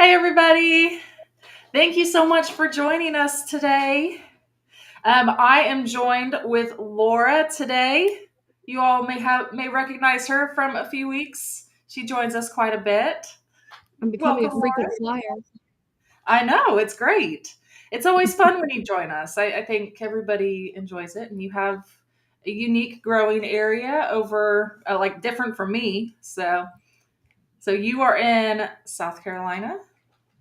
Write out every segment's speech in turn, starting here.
Hi, everybody. Thank you so much for joining us today. I am joined with Laura today. You all may recognize her from a few weeks. She joins us quite a bit. I'm becoming a Welcome, frequent Laura. flyer. I know it's great. It's always fun when you join us. I think everybody enjoys it, and you have a unique growing area over like different from me. So you are in South Carolina.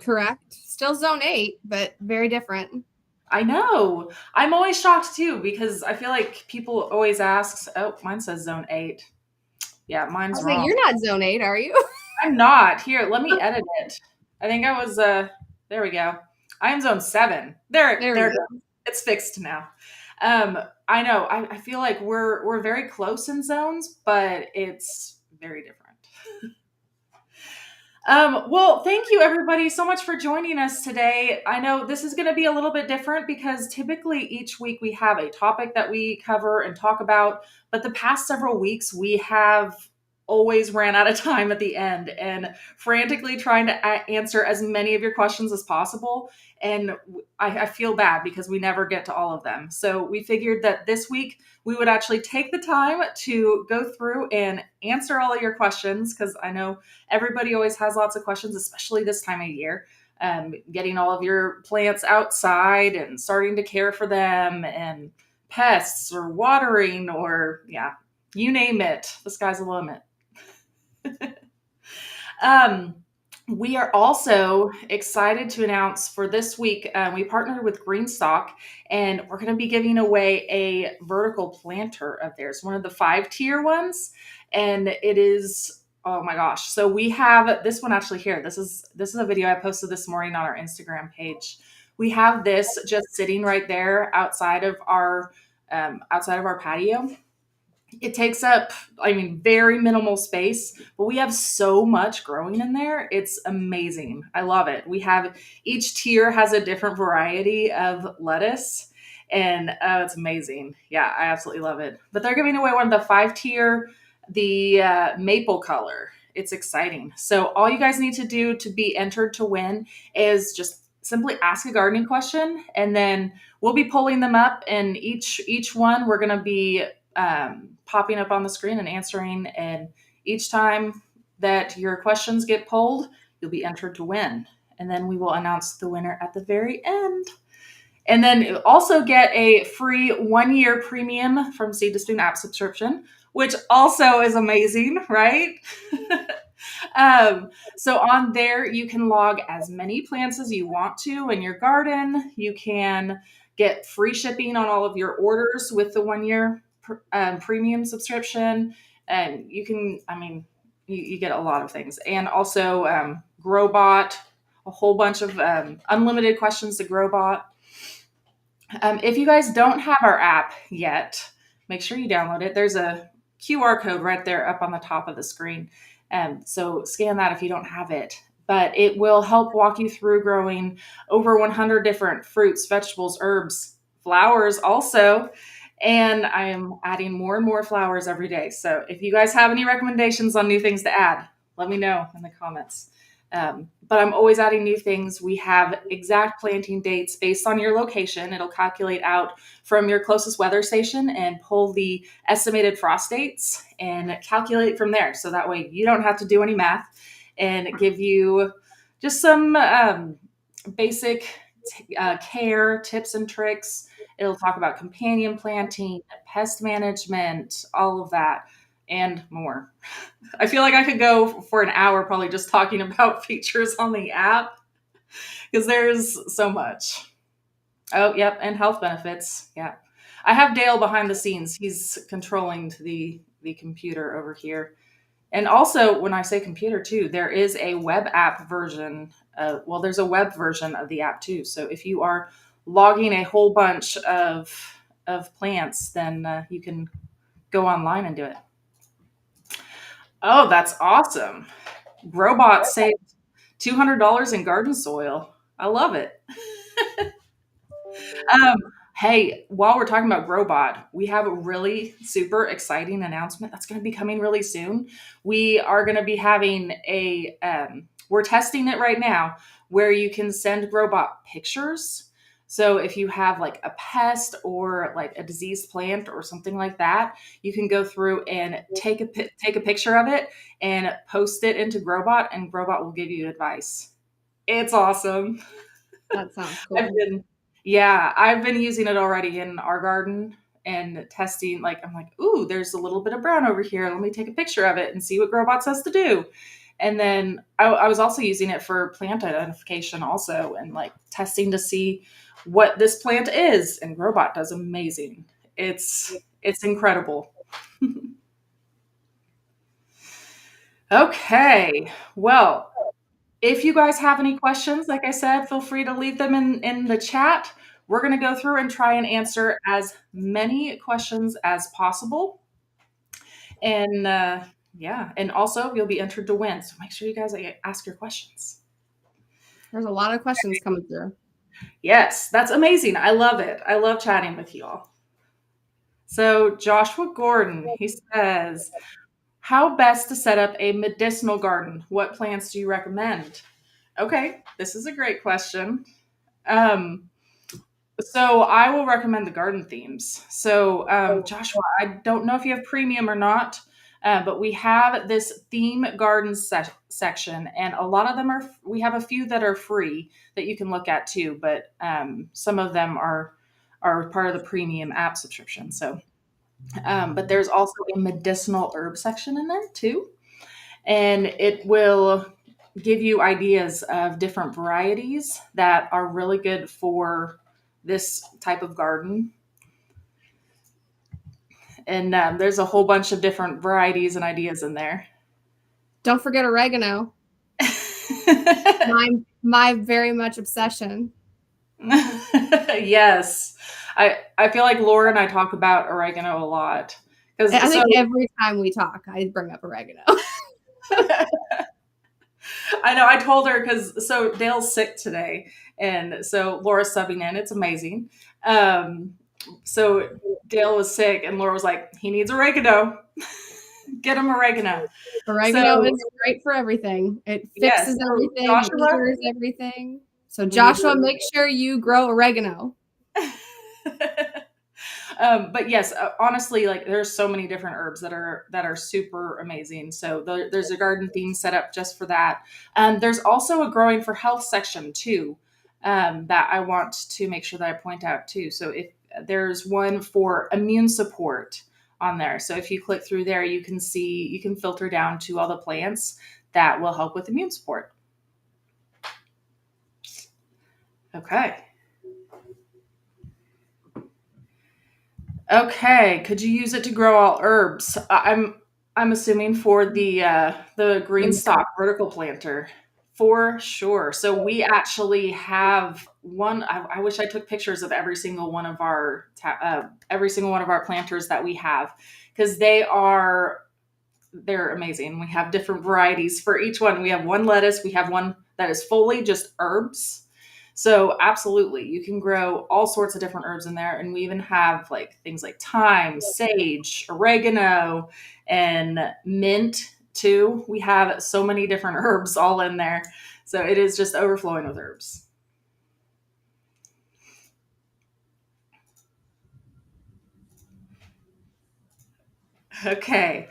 Correct. Still zone 8, but very different. I know. I'm always shocked too because I feel like people always ask, "Oh, mine says zone 8." Yeah, I mine's was like, wrong. you're not zone 8, are you? I'm not. Here, let me edit it. I think I was there we go. I am zone 7. There There we there it go. goes. It's fixed now. I know. I feel like we're very close in zones, but it's very different. Well, thank you everybody so much for joining us today. I know this is going to be a little bit different because typically each week we have a topic that we cover and talk about, but the past several weeks we have always ran out of time at the end and frantically trying to answer as many of your questions as possible. And I feel bad because we never get to all of them. So we figured that this week we would actually take the time to go through and answer all of your questions because I know everybody always has lots of questions, especially this time of year. Getting all of your plants outside and starting to care for them, and pests or watering, or yeah, you name it. The sky's the limit. um, we are also excited to announce for this week, we partnered with Greenstalk, and we're going to be giving away a vertical planter of theirs, one of the 5-tier ones. And it is, oh my gosh. So we have this one actually here. This is a video I posted this morning on our Instagram page. We have this just sitting right there outside of our patio. It takes up, I mean, very minimal space, but we have so much growing in there. It's amazing. I love it. We have each tier has a different variety of lettuce, and it's amazing. Yeah, I absolutely love it. But they're giving away one of the 5-tier, the maple color. It's exciting. So all you guys need to do to be entered to win is just simply ask a gardening question, and then we'll be pulling them up. And each one we're going to be popping up on the screen and answering. And each time that your questions get pulled, you'll be entered to win. And then we will announce the winner at the very end. And then also get a free 1-year premium from Seed to Spoon app subscription, which also is amazing, right? So on there, you can log as many plants as you want to in your garden. You can get free shipping on all of your orders with the 1-year premium subscription. And you can, I mean, you get a lot of things. And also Growbot, a whole bunch of unlimited questions to Growbot. If you guys don't have our app yet, make sure you download it. There's a QR code right there up on the top of the screen. So scan that if you don't have it. But it will help walk you through growing over 100 different fruits, vegetables, herbs, flowers also. And I am adding more and more flowers every day. So if you guys have any recommendations on new things to add, let me know in the comments. But I'm always adding new things. We have exact planting dates based on your location. It'll calculate out from your closest weather station and pull the estimated frost dates and calculate from there. So that way you don't have to do any math, and give you just some basic care tips and tricks. It'll talk about companion planting, pest management, all of that, and more. I feel like I could go for an hour probably just talking about features on the app because there's so much. Oh, yep, and health benefits. Yeah. I have Dale behind the scenes. He's controlling the computer over here. And also, when I say computer too, there is a web app version. There's a web version of the app too. So if you are logging a whole bunch of plants, then you can go online and do it. Oh, that's awesome. Growbot saved $200 in garden soil. I love it. Um, hey, while we're talking about Growbot, we have a really super exciting announcement that's going to be coming really soon. We are going to be having a we're testing it right now where you can send Growbot pictures. So if you have like a pest or like a diseased plant or something like that, you can go through and take a picture of it and post it into Growbot, and Growbot will give you advice. It's awesome. That sounds I've cool. been, yeah, I've been using it already in our garden and testing. Like, I'm like, ooh, there's a little bit of brown over here. Let me take a picture of it and see what Growbot says to do. And then I was also using it for plant identification also, and like testing to see what this plant is. And Growbot does amazing. It's incredible. Okay. Well, if you guys have any questions, like I said, feel free to leave them in the chat. We're going to go through and try and answer as many questions as possible. And yeah, and also you'll be entered to win. So make sure you guys ask your questions. There's a lot of questions coming through. Yes, that's amazing. I love it. I love chatting with you all. So Joshua Gordon, he says, how best to set up a medicinal garden? What plants do you recommend? Okay, this is a great question. Um, So I will recommend the garden themes. So Joshua, I don't know if you have premium or not, but we have this theme garden section, and a lot of them are. We have a few that are free that you can look at too, but some of them are part of the premium app subscription. So, but there's also a medicinal herb section in there too, and it will give you ideas of different varieties that are really good for this type of garden. And there's a whole bunch of different varieties and ideas in there. Don't forget oregano. My very much obsession. Yes. I feel like Laura and I talk about oregano a lot. I think every time we talk, I bring up oregano. I know. I told her so Dale's sick today, and so Laura's subbing in. It's amazing. So Dale was sick, and Laura was like, "He needs oregano. Get him oregano." Oregano is great for everying. It fixes everything. Joshua, it cures everything. So Joshua, make sure you grow oregano. But yes, honestly, like there's so many different herbs that are super amazing. So there's a garden theme set up just for that. There's also a growing for health section too, that I want to make sure that I point out too. So if there's one for immune support on there, so if you click through there, you can filter down to all the plants that will help with immune support. Okay. Okay, could you use it to grow all herbs? I'm assuming for the Greenstalk vertical planter, for sure. So we actually have one. I wish I took pictures of every single one of our planters that we have, because they're amazing. We have different varieties for each one. We have one lettuce. We have one that is fully just herbs. So absolutely, you can grow all sorts of different herbs in there. And we even have like things like thyme, sage, oregano, and mint too. We have so many different herbs all in there. So it is just overflowing with herbs. Okay.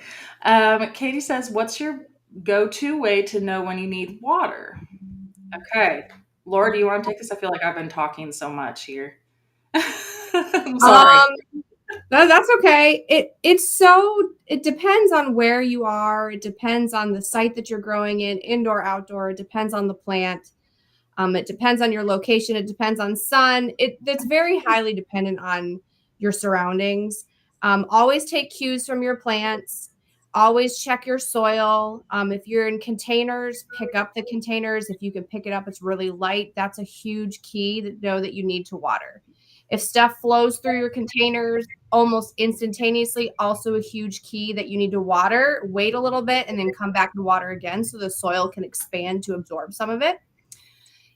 Katie says, what's your go-to way to know when you need water? Okay. Laura, do you want to take this? I feel like I've been talking so much here. I'm sorry. That's okay. It depends on where you are. It depends on the site that you're growing in, indoor, outdoor. It depends on the plant. It depends on your location. It depends on sun. It's very highly dependent on your surroundings. Always take cues from your plants. Always check your soil. If you're in containers, pick up the containers. If you can pick it up, it's really light. That's a huge key to know that you need to water. If stuff flows through your containers almost instantaneously, also a huge key that you need to water. Wait a little bit and then come back and water again so the soil can expand to absorb some of it.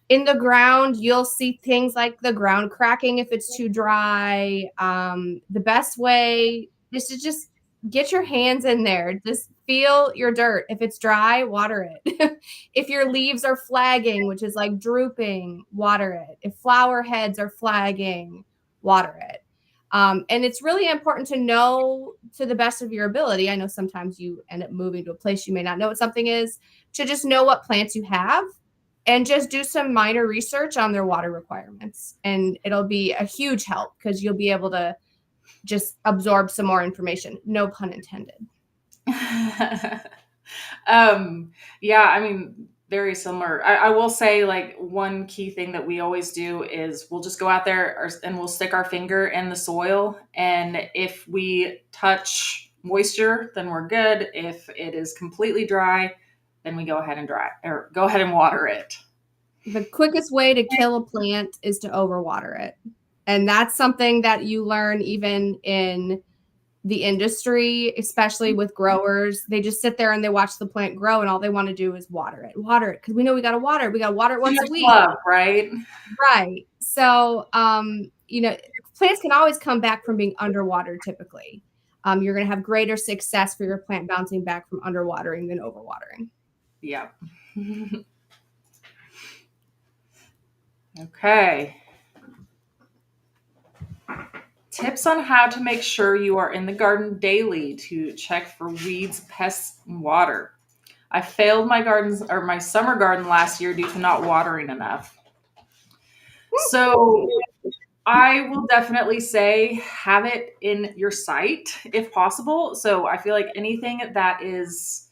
In the ground, you'll see things like the ground cracking if it's too dry. The best way is to just get your hands in there. Just feel your dirt. If it's dry, water it. If your leaves are flagging, which is like drooping, water it. If flower heads are flagging, water it. And it's really important to know to the best of your ability. I know sometimes you end up moving to a place you may not know what something is, to just know what plants you have and just do some minor research on their water requirements. And it'll be a huge help because you'll be able to just absorb some more information. No pun intended. Yeah, I mean, very similar. I will say, like, one key thing that we always do is we'll just go out there and we'll stick our finger in the soil. And if we touch moisture, then we're good. If it is completely dry, then we go ahead and go ahead and water it. The quickest way to kill a plant is to overwater it. And that's something that you learn even in the industry, especially with growers. They just sit there and they watch the plant grow and all they want to do is water it. Because we know we got to water it. We got to water it once a week. Love, right? Right. So, plants can always come back from being underwatered typically. You're going to have greater success for your plant bouncing back from underwatering than overwatering. Yeah. Okay. Tips on how to make sure you are in the garden daily to check for weeds, pests, and water. I failed my summer garden last year due to not watering enough. So I will definitely say have it in your sight if possible. So I feel like anything that is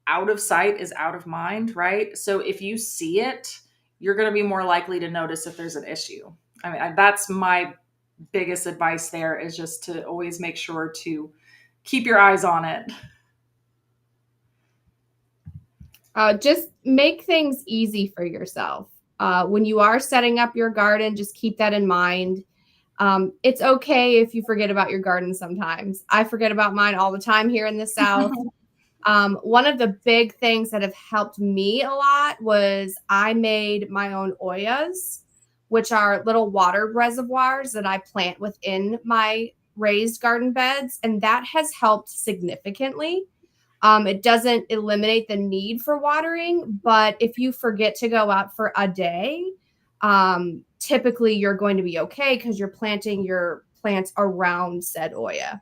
out of sight is out of mind, right? So if you see it, you're going to be more likely to notice if there's an issue. I mean, that's my biggest advice there, is just to always make sure to keep your eyes on it. Just make things easy for yourself. When you are setting up your garden, just keep that in mind. It's okay if you forget about your garden sometimes. I forget about mine all the time here in the South. One of the big things that have helped me a lot was I made my own oyas, which are little water reservoirs that I plant within my raised garden beds. And that has helped significantly. It doesn't eliminate the need for watering, but if you forget to go out for a day, typically you're going to be okay because you're planting your plants around said oya.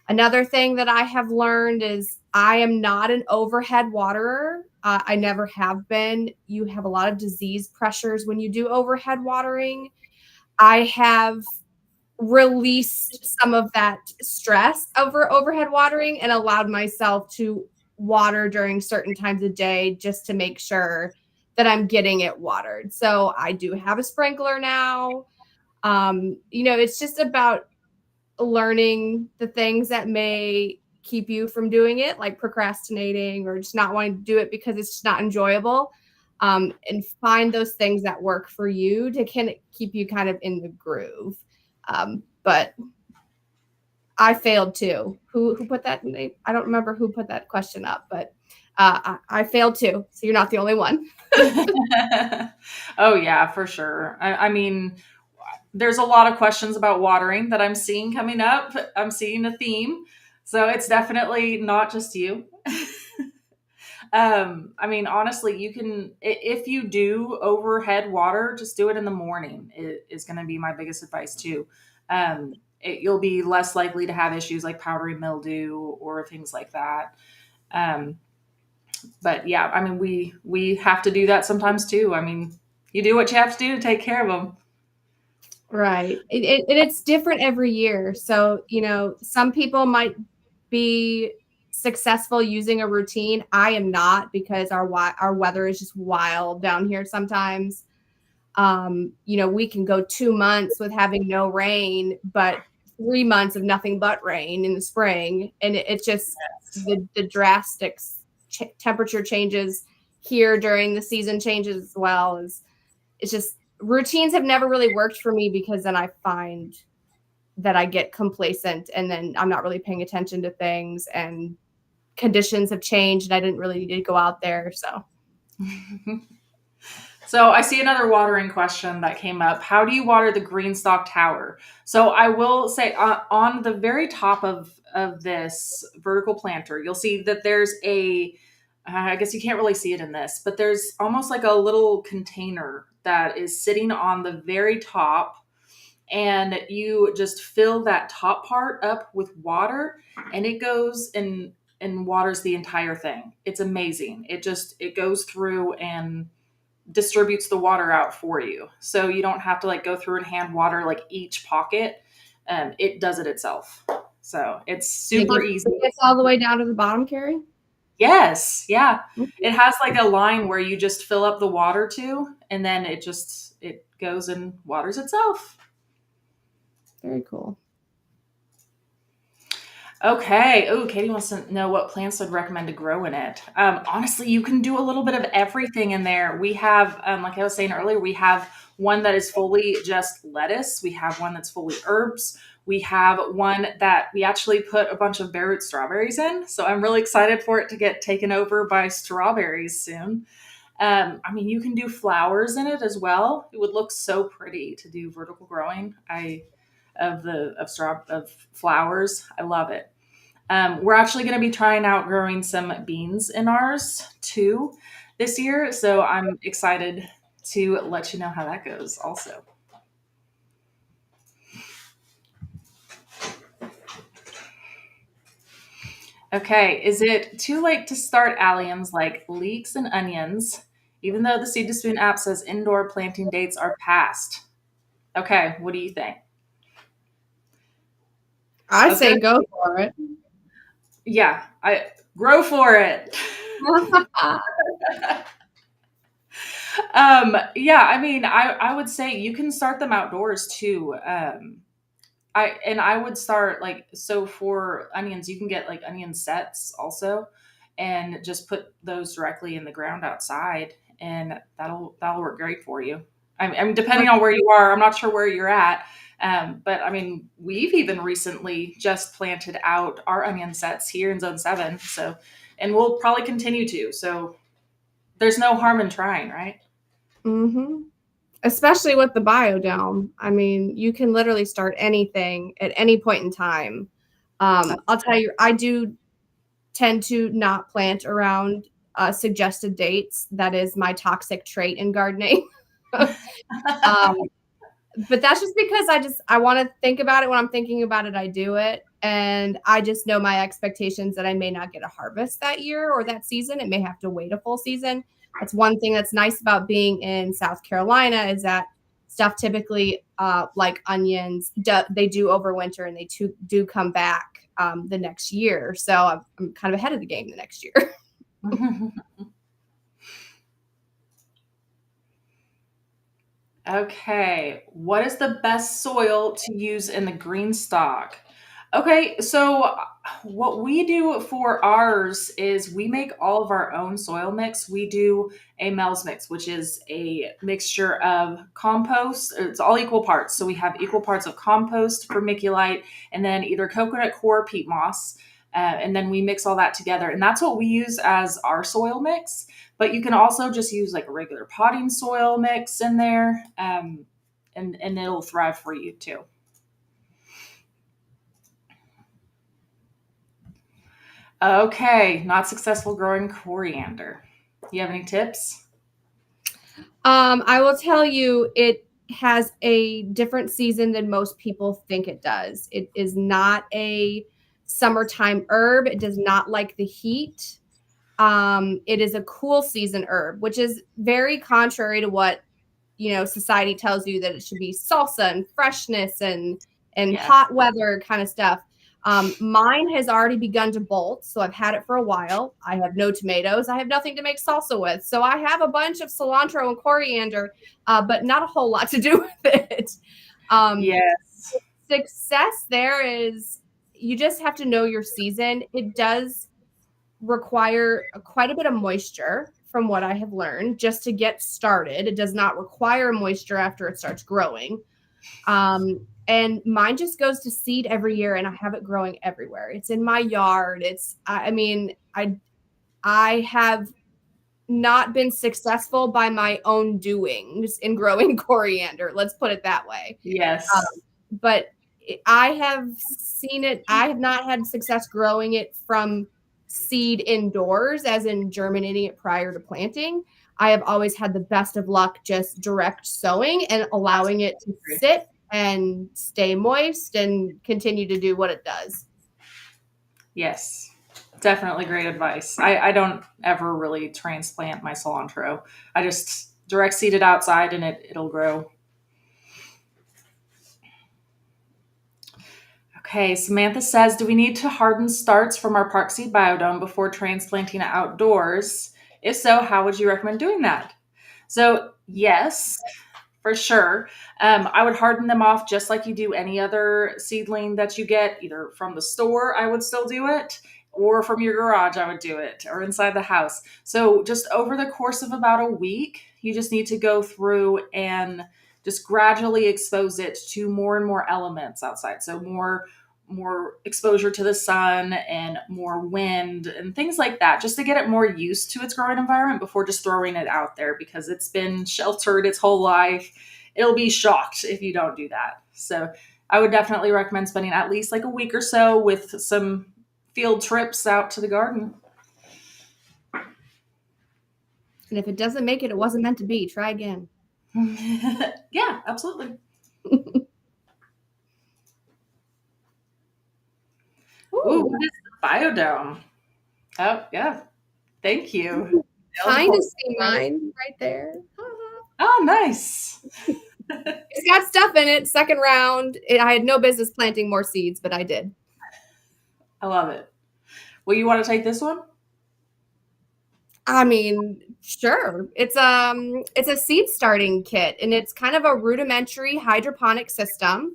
Another thing that I have learned is I am not an overhead waterer. I never have been. You have a lot of disease pressures when you do overhead watering. I have released some of that stress over overhead watering and allowed myself to water during certain times of day just to make sure that I'm getting it watered. So I do have a sprinkler now. It's just about learning the things that may keep you from doing it, like procrastinating or just not wanting to do it because it's just not enjoyable. And find those things that work for you to keep you kind of in the groove. But I failed too. Who put that? I don't remember who put that question up, but I failed too. So you're not the only one. Oh yeah, for sure. I mean, there's a lot of questions about watering that I'm seeing coming up. I'm seeing a theme. So it's definitely not just you. I mean, honestly, you can, if you do overhead water, just do it in the morning. It is going to be my biggest advice too. You'll be less likely to have issues like powdery mildew or things like that. But yeah, I mean, we have to do that sometimes too. I mean, you do what you have to do to take care of them. Right. It's different every year. So, some people might be successful using a routine. I am not because our weather is just wild down here sometimes. We can go 2 months with having no rain, but 3 months of nothing but rain in the spring. And it's just the drastic temperature changes here during the season changes as well. It's just routines have never really worked for me because then I find that I get complacent and then I'm not really paying attention to things and conditions have changed and I didn't really need to go out there. So So I see another watering question that came up. How do you water the Greenstalk tower? So I will say on the very top of this vertical planter, you'll see that there's a I guess you can't really see it in this, but there's almost like a little container that is sitting on the very top, and you just fill that top part up with water, and it goes and waters the entire thing. It's amazing. It goes through and distributes the water out for you. So you don't have to like go through and hand water like each pocket. It does it itself. So it's super easy. It gets all the way down to the bottom, Carrie? Yes. Yeah. Mhm. It has like a line where you just fill up the water to, and then it goes and waters itself. Very cool. Okay. Oh, Katie wants to know what plants I'd recommend to grow in it. Honestly, you can do a little bit of everything in there. We have, like I was saying earlier, we have one that is fully just lettuce. We have one that's fully herbs. We have one that we actually put a bunch of bare root strawberries in. So I'm really excited for it to get taken over by strawberries soon. I mean, you can do flowers in it as well. It would look so pretty to do vertical growing. Of flowers. I love it. We're actually going to be trying out growing some beans in ours too this year. So I'm excited to let you know how that goes also. Okay, is it too late to start alliums like leeks and onions, even though the Seed to Spoon app says indoor planting dates are past? Okay, what do you think? I Okay, say go for it. yeah, I grow for it. Yeah, I mean, I would say you can start them outdoors too. I would start like so for onions, you can get like onion sets also, and just put those directly in the ground outside, and that'll work great for you. I mean, depending on where you are, I'm not sure where you're at, but I mean, we've even recently just planted out our onion sets here in Zone Seven, so and we'll probably continue to. So there's no harm in trying, right? Mm-hmm. Especially with the biodome. I mean, you can literally start anything at any point in time. I'll tell you, I do tend to not plant around suggested dates. That is my toxic trait in gardening. um, but that's just because I want to think about it. When I'm thinking about it, I do it. And I just know my expectations that I may not get a harvest that year or that season. It may have to wait a full season. That's one thing that's nice about being in South Carolina is that stuff typically, like onions, they do overwinter and do come back the next year. So I'm kind of ahead of the game the next year. Okay, what is the best soil to use in the green stock? Okay, so what we do for ours is we make all of our own soil mix. We do a Mel's mix, which is a mixture of compost. It's all equal parts. So we have equal parts of compost, vermiculite, and then either coconut coir, peat moss. And then we mix all that together. And that's what we use as our soil mix. But you can also just use like a regular potting soil mix in there, and it'll thrive for you too. Okay, not successful growing coriander. You have any tips? I will tell you, it has a different season than most people think it does. It is not a summertime herb. It does not like the heat. It is a cool season herb, which is very contrary to what society tells you that it should be salsa and freshness and Yeah. hot weather kind of stuff. Mine has already begun to bolt, so I've had it for a while. I have no tomatoes. I have nothing to make salsa with, so I have a bunch of cilantro and coriander, but not a whole lot to do with it. Um, Yes. Success there is you just have to know your season. It does require quite a bit of moisture from what I have learned just to get started. It does not require moisture after it starts growing. And mine just goes to seed every year and I have it growing everywhere. It's in my yard. I mean, I have not been successful by my own doings in growing coriander. Let's put it that way. Yes. But I have seen it. I have not had success growing it from seed indoors, as in germinating it prior to planting. I have always had the best of luck just direct sowing and allowing it to sit and stay moist and continue to do what it does. Yes. Definitely great advice. I don't ever really transplant my cilantro. I just direct seed it outside and it'll grow. Okay, Samantha says, do we need to harden starts from our park seed biodome before transplanting it outdoors? If so, how would you recommend doing that? So, yes, for sure. I would harden them off just like you do any other seedling that you get, either from the store, I would still do it, or from your garage, I would do it, or inside the house. So, just over the course of about a week, you just need to go through and just gradually expose it to more and more elements outside. So, more exposure to the sun and more wind and things like that, just to get it more used to its growing environment before just throwing it out there, because it's been sheltered its whole life. It'll be shocked if you don't do that. So I would definitely recommend spending at least like a week or so with some field trips out to the garden. And if it doesn't make it, it wasn't meant to be. Try again. Yeah, absolutely. Ooh, what is the biodome? Oh, yeah. Thank you. Kind of see mine right there. Oh, nice. It's got stuff in it. Second round. I had no business planting more seeds, but I did. I love it. Well, you want to take this one? I mean, sure. It's a seed starting kit, and it's kind of a rudimentary hydroponic system.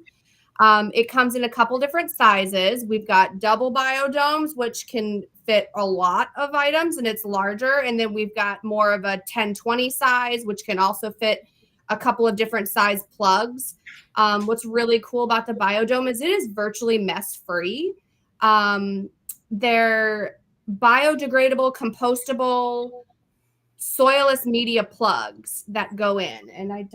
It comes in a couple different sizes. We've got double biodomes, which can fit a lot of items, and it's larger. And then we've got more of a 10-20 size, which can also fit a couple of different size plugs. What's really cool about the biodome is it is virtually mess free. They're biodegradable, compostable, soilless media plugs that go in. And I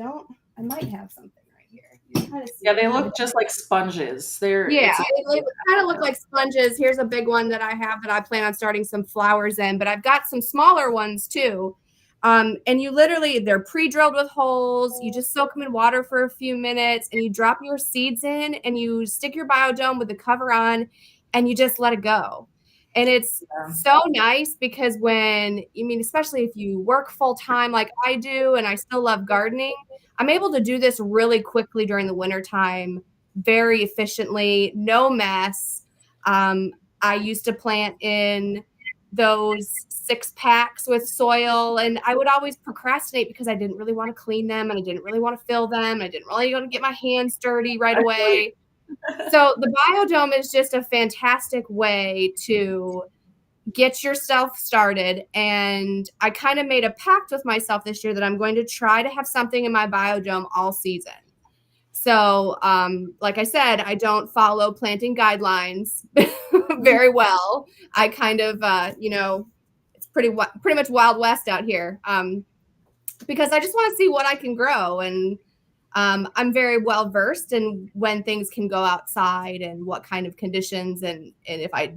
might have something right here. Yeah, they look just like sponges. Yeah, it kind of look like sponges. Here's a big one that I have that I plan on starting some flowers in, but I've got some smaller ones too. And you literally, they're pre-drilled with holes. You just soak them in water for a few minutes and you drop your seeds in and you stick your biodome with the cover on and you just let it go. And it's so nice because especially if you work full time like I do and I still love gardening, I'm able to do this really quickly during the wintertime, very efficiently, no mess. I used to plant in those 6-packs with soil, and I would always procrastinate because I didn't really want to clean them and I didn't really want to fill them. I didn't really want to get my hands dirty right away. So the biodome is just a fantastic way to get yourself started. And I kind of made a pact with myself this year that I'm going to try to have something in my biodome all season. So, like I said, I don't follow planting guidelines very well. I kind of, it's pretty much Wild West out here, because I just want to see what I can grow. And I'm very well versed in when things can go outside and what kind of conditions. And if I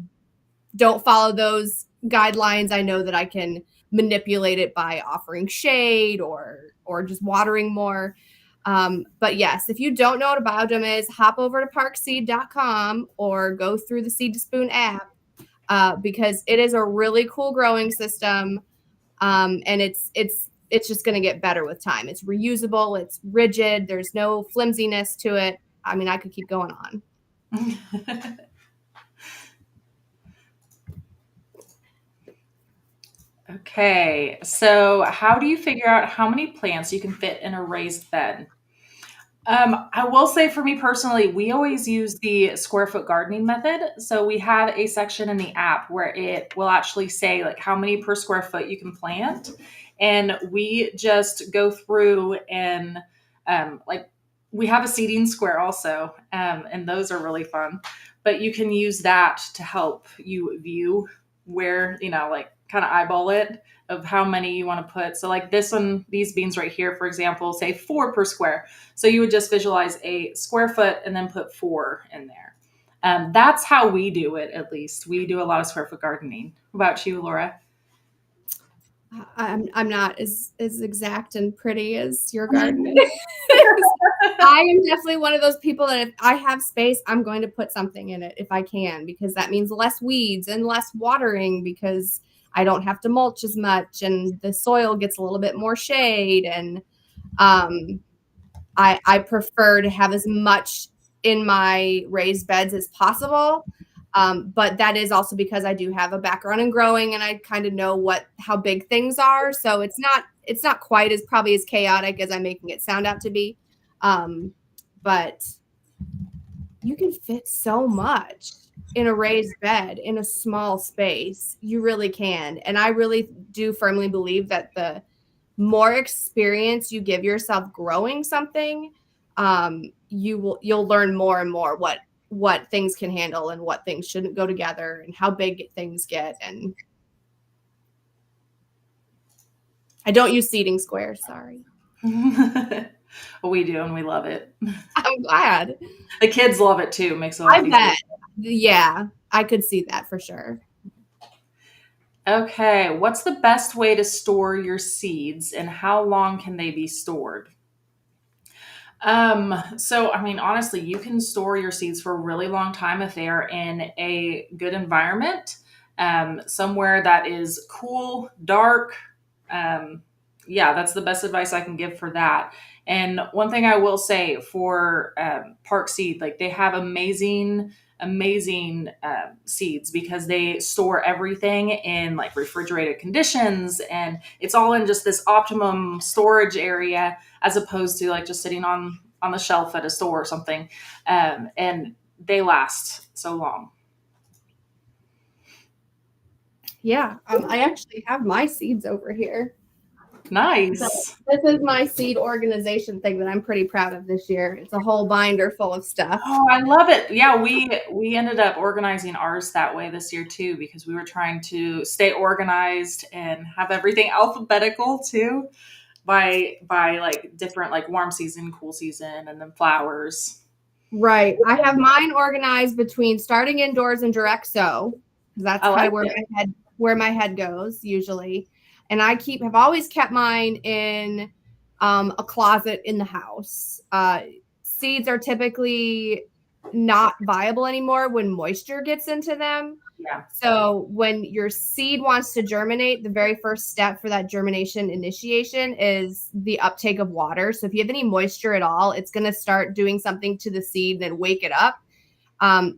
don't follow those guidelines, I know that I can manipulate it by offering shade or just watering more. But yes, if you don't know what a biodome is, hop over to parkseed.com or go through the Seed to Spoon app, because it is a really cool growing system. And it's just going to get better with time. It's reusable. It's rigid. There's no flimsiness to it. I mean, I could keep going on. Okay, so how do you figure out how many plants you can fit in a raised bed? I will say for me personally, we always use the square foot gardening method. So we have a section in the app where it will actually say like how many per square foot you can plant. And we just go through and like we have a seating square also, and those are really fun. But you can use that to help you view where, like kind of eyeball it of how many you want to put. So like this one, these beans right here, for example, say 4 per square. So you would just visualize a square foot and then put 4 in there. That's how we do it. At least we do a lot of square foot gardening. What about you, Laura? I'm not as exact and pretty as your garden is. I am definitely one of those people that if I have space, I'm going to put something in it if I can, because that means less weeds and less watering, because I don't have to mulch as much and the soil gets a little bit more shade. And um, I prefer to have as much in my raised beds as possible. But that is also because I do have a background in growing and I kind of know how big things are. So it's not quite as probably as chaotic as I'm making it sound out to be. But you can fit so much in a raised bed in a small space. You really can. And I really do firmly believe that the more experience you give yourself growing something, you'll learn more and more what things can handle and what things shouldn't go together and how big things get. And I don't use seating squares, sorry. Well, we do, and we love it. I'm glad. The kids love it too. It makes it a I lot easier. bet. Yeah, I could see that for sure. Okay, what's the best way to store your seeds and how long can they be stored? So I mean, honestly, you can store your seeds for a really long time if they are in a good environment, somewhere that is cool, dark. Um, yeah, that's the best advice I can give for that. And one thing I will say for Park Seed, like they have amazing seeds because they store everything in like refrigerated conditions, and it's all in just this optimum storage area as opposed to like just sitting on the shelf at a store or something. And they last so long. Yeah, I actually have my seeds over here. So Nice. this is my seed organization thing that I'm pretty proud of this year. It's a whole binder full of stuff. Oh, I love it. Yeah, we ended up organizing ours that way this year too because we were trying to stay organized and have everything alphabetical too by like different like warm season, cool season, and then flowers. Right. I have mine organized between starting indoors and direct sow, because that's I kind like of it. where my head goes usually. And have always kept mine in a closet in the house. Seeds are typically not viable anymore when moisture gets into them. Yeah. So when your seed wants to germinate, the very first step for that germination initiation is the uptake of water. So if you have any moisture at all, it's going to start doing something to the seed and wake it up.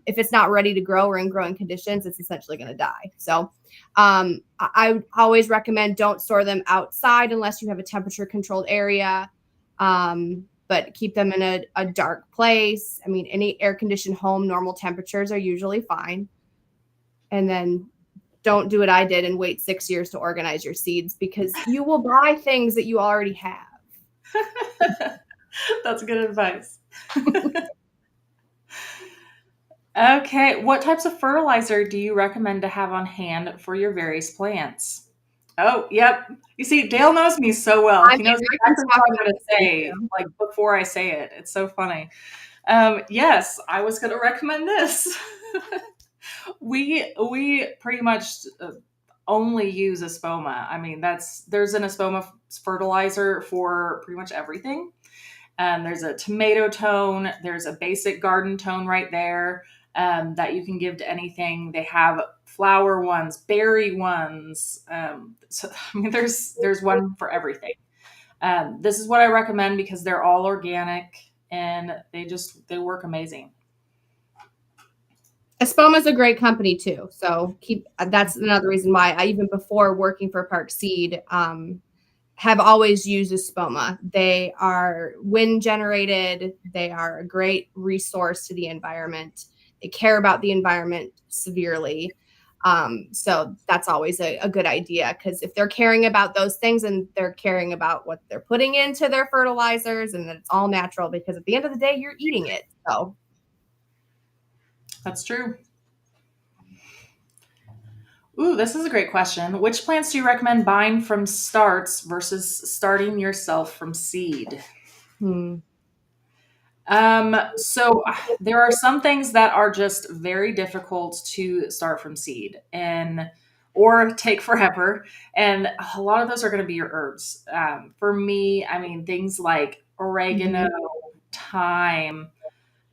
If it's not ready to grow or in growing conditions, it's essentially going to die. So I always recommend don't store them outside unless you have a temperature controlled area. But keep them in a dark place. I mean, any air conditioned home, normal temperatures are usually fine. And then don't do what I did and wait 6 years to organize your seeds, because you will buy things that you already have. That's good advice. Okay, what types of fertilizer do you recommend to have on hand for your various plants? Oh, yep. You see, Dale knows me so well. I He mean, knows I can exactly talk what I'm about going to this say, too. like before I say it. It's so funny. Yes, I was going to recommend this. We pretty much only use Espoma. I mean, there's an Espoma fertilizer for pretty much everything. There's a tomato tone. There's a basic garden tone right there that you can give to anything. They have flower ones, berry ones. So I mean, there's one for everything. This is what I recommend because they're all organic and they work amazing. Espoma is a great company too. So that's another reason why I, even before working for Park Seed, have always used Espoma. They are wind generated. They are a great resource to the environment. They care about the environment severely. So that's always a good idea, because if they're caring about those things and they're caring about what they're putting into their fertilizers and that it's all natural, because at the end of the day, you're eating it. So That's true. Ooh, this is a great question. Which plants do you recommend buying from starts versus starting yourself from seed? Hmm. So there are some things that are just very difficult to start from seed and or take forever. And a lot of those are going to be your herbs. For me, I mean, things like oregano, Mhm. thyme,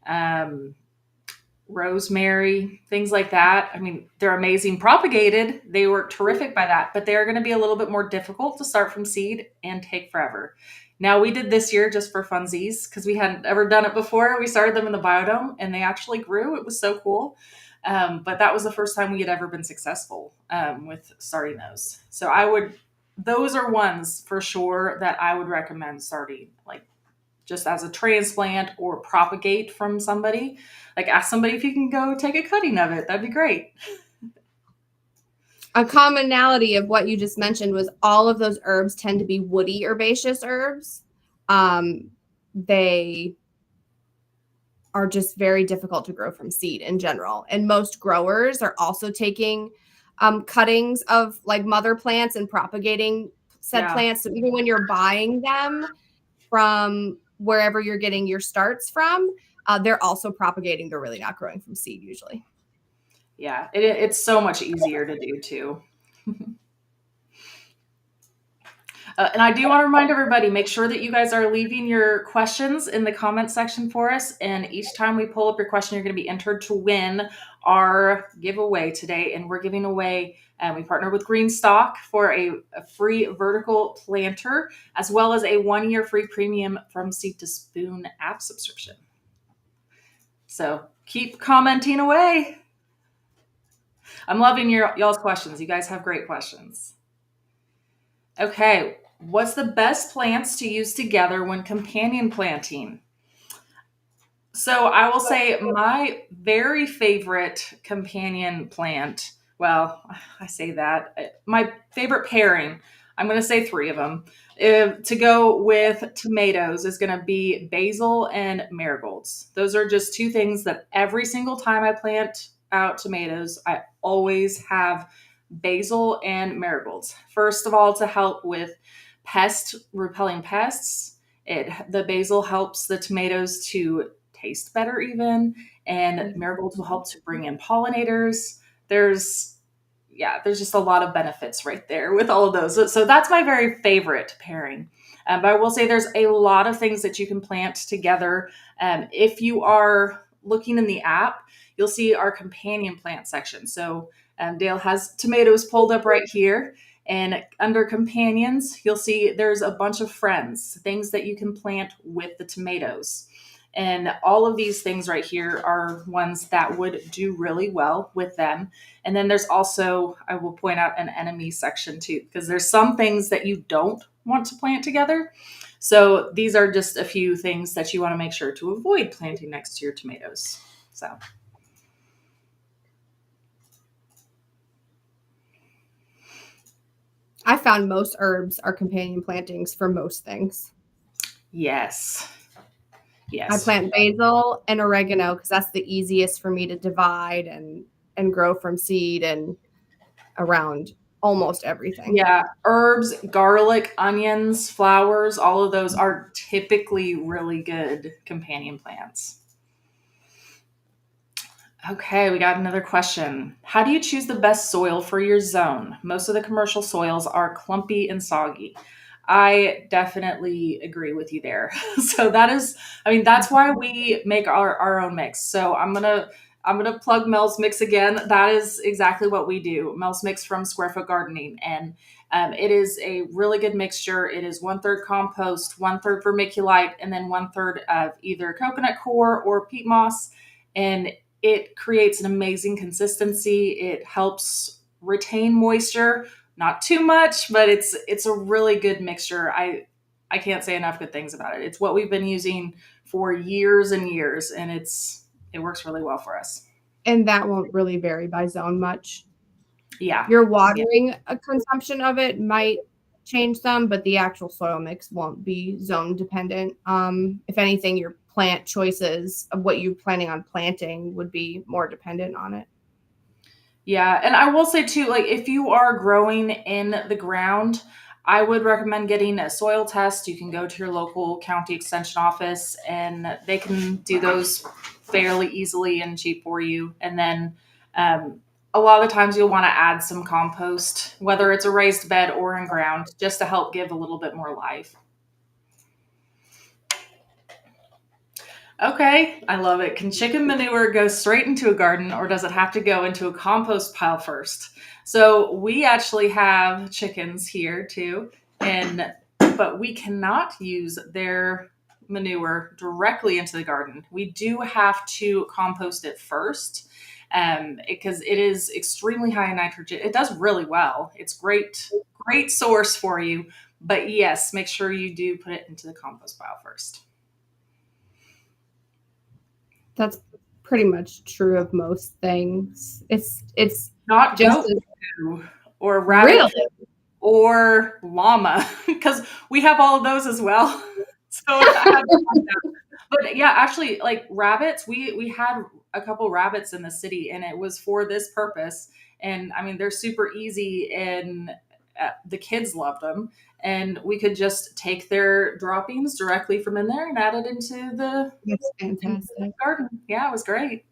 um, rosemary, things like that. I mean, they're amazing propagated. They work terrific by that, but they're going to be a little bit more difficult to start from seed and take forever. Now, we did this year just for funsies because we hadn't ever done it before. We started them in the biodome and they actually grew. It was so cool. But that was the first time we had ever been successful with starting those. So those are ones for sure that I would recommend starting, like just as a transplant or propagate from somebody. Like ask somebody if you can go take a cutting of it. That'd be great. A commonality of what you just mentioned was all of those herbs tend to be woody herbaceous herbs. They are just very difficult to grow from seed in general. And most growers are also taking cuttings of like mother plants and propagating said Yeah. plants. So even when you're buying them from wherever you're getting your starts from, they're also propagating. They're really not growing from seed usually. Yeah. It's so much easier to do too. And I do want to remind everybody, make sure that you guys are leaving your questions in the comment section for us. And each time we pull up your question, you're going to be entered to win our giveaway today. And we're giving away, we partner with Greenstalk for a free vertical planter, as well as a 1 year free premium from Seed to Spoon app subscription. So keep commenting away. I'm loving y'all's questions. You guys have great questions. Okay, what's the best plants to use together when companion planting? So I will say my very favorite companion plant. Well, I say that my favorite pairing. I'm going to say three of them. To go with tomatoes is going to be basil and marigolds. Those are just two things that every single time I plant out tomatoes, I always have basil and marigolds. First of all, to help with repelling pests. The basil helps the tomatoes to taste better even, and marigolds will help to bring in pollinators. There's there's just a lot of benefits right there with all of those. So that's my very favorite pairing. But I will say there's a lot of things that you can plant together. If you are looking in the app, you'll see our companion plant section. So Dale has tomatoes pulled up right here. And under companions, you'll see there's a bunch of friends, things that you can plant with the tomatoes. And all of these things right here are ones that would do really well with them. And then there's also, I will point out, an enemy section too, because there's some things that you don't want to plant together. So these are just a few things that you want to make sure to avoid planting next to your tomatoes. So I found most herbs are companion plantings for most things. yes. I Yes. plant basil and oregano because that's the easiest for me to divide and grow from seed and around almost everything. Yeah, herbs, garlic, onions, flowers, all of those are typically really good companion plants. Okay, we got another question. How do you choose the best soil for your zone? Most of the commercial soils are clumpy and soggy. I definitely agree with you there. So that is, I mean, that's why we make our own mix. So I'm gonna plug Mel's Mix again. That is exactly what we do. Mel's Mix from Square Foot Gardening, and it is a really good mixture. It is 1/3 compost, 1/3 vermiculite, and then 1/3 of either coconut coir or peat moss. And it creates an amazing consistency. It helps retain moisture, not too much, but it's a really good mixture. I can't say enough good things about it. It's what we've been using for years and years, and it works really well for us. And that won't really vary by zone much. Yeah. Your Yeah. watering consumption of it might change some, but the actual soil mix won't be zone dependent. If anything, your plant choices of what you're planning on planting would be more dependent on it. Yeah, and I will say too, like if you are growing in the ground, I would recommend getting a soil test. You can go to your local county extension office and they can do those fairly easily and cheap for you. And then a lot of the times you'll want to add some compost, whether it's a raised bed or in ground, just to help give a little bit more life. Okay, I love it. Can chicken manure go straight into a garden or does it have to go into a compost pile first? So we actually have chickens here too, and but we cannot use their manure directly into the garden. We do have to compost it first because it is extremely high in nitrogen. It does really well. It's great source for you. But yes, make sure you do put it into the compost pile first. That's pretty much true of most things. It's Not just goat poo or rabbit really poo or llama because we have all of those as well. So I had to find out. But yeah, actually, like rabbits, we had a couple rabbits in the city, and it was for this purpose. And I mean, they're super easy, and the kids loved them. And we could just take their droppings directly from in there and add it that's into the fantastic. garden. Yeah, it was great.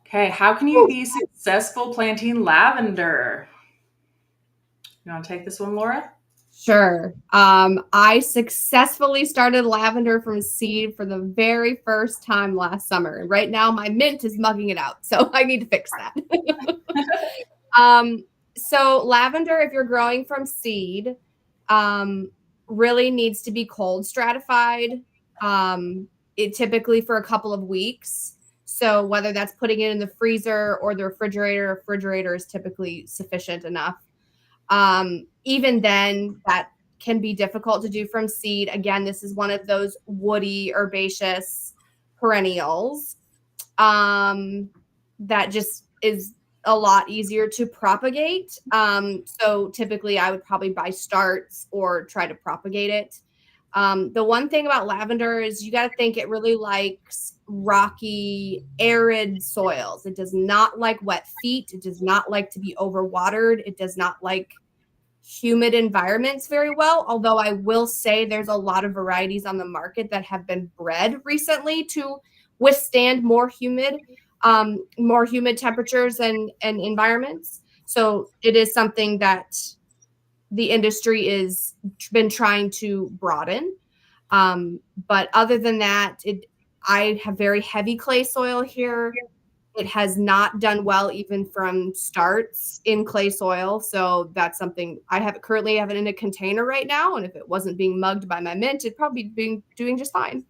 Okay, how can you be successful planting lavender? You want to take this one, Laura? Sure. I successfully started lavender from seed for the very first time last summer. Right now, my mint is mugging it out, so I need to fix that. um, so lavender, if you're growing from seed, um, really needs to be cold stratified. Um, it typically for a couple of weeks. So whether that's putting it in the freezer or the refrigerator is typically sufficient enough. Even then, that can be difficult to do from seed. Again, this is one of those woody herbaceous perennials that just is a lot easier to propagate. So typically, I would probably buy starts or try to propagate it. The one thing about lavender is you got to think it really likes rocky, arid soils. It does not like wet feet. It does not like to be overwatered. It does not like humid environments very well. Although I will say there's a lot of varieties on the market that have been bred recently to withstand more humid temperatures and environments. So it is something that the industry is been trying to broaden. But other than that, I have very heavy clay soil here. It has not done well even from starts in clay soil. So that's something I have currently have it in a container right now. And if it wasn't being mugged by my mint, it'd probably be doing just fine.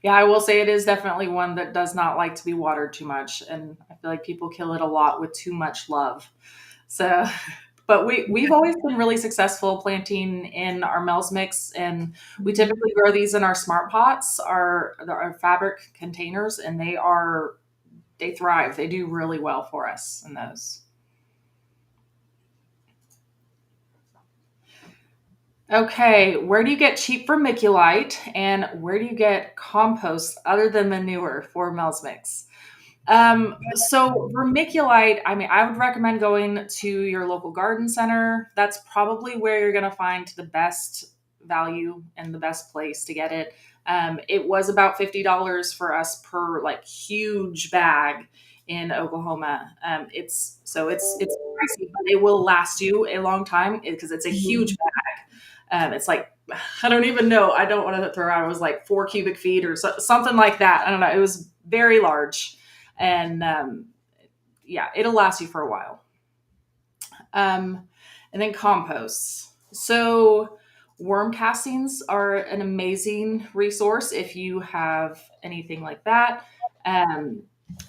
Yeah, I will say it is definitely one that does not like to be watered too much, and I feel like people kill it a lot with too much love. So, but we've always been really successful planting in our Mel's mix, and we typically grow these in our smart pots, our fabric containers, and they thrive. They do really well for us in those. Okay, where do you get cheap vermiculite, and where do you get compost other than manure for Mel's mix? So vermiculite, I mean, I would recommend going to your local garden center. That's probably where you're going to find the best value and the best place to get it. It was about $50 for us per like huge bag in Oklahoma. It's pricey, but it will last you a long time because it's a huge Mhm. bag. It's like I don't even know. I don't want to throw out. It was like 4 cubic feet or something like that. I don't know. It was very large and yeah, it'll last you for a while. Um, and then composts. So worm castings are an amazing resource if you have anything like that. Um,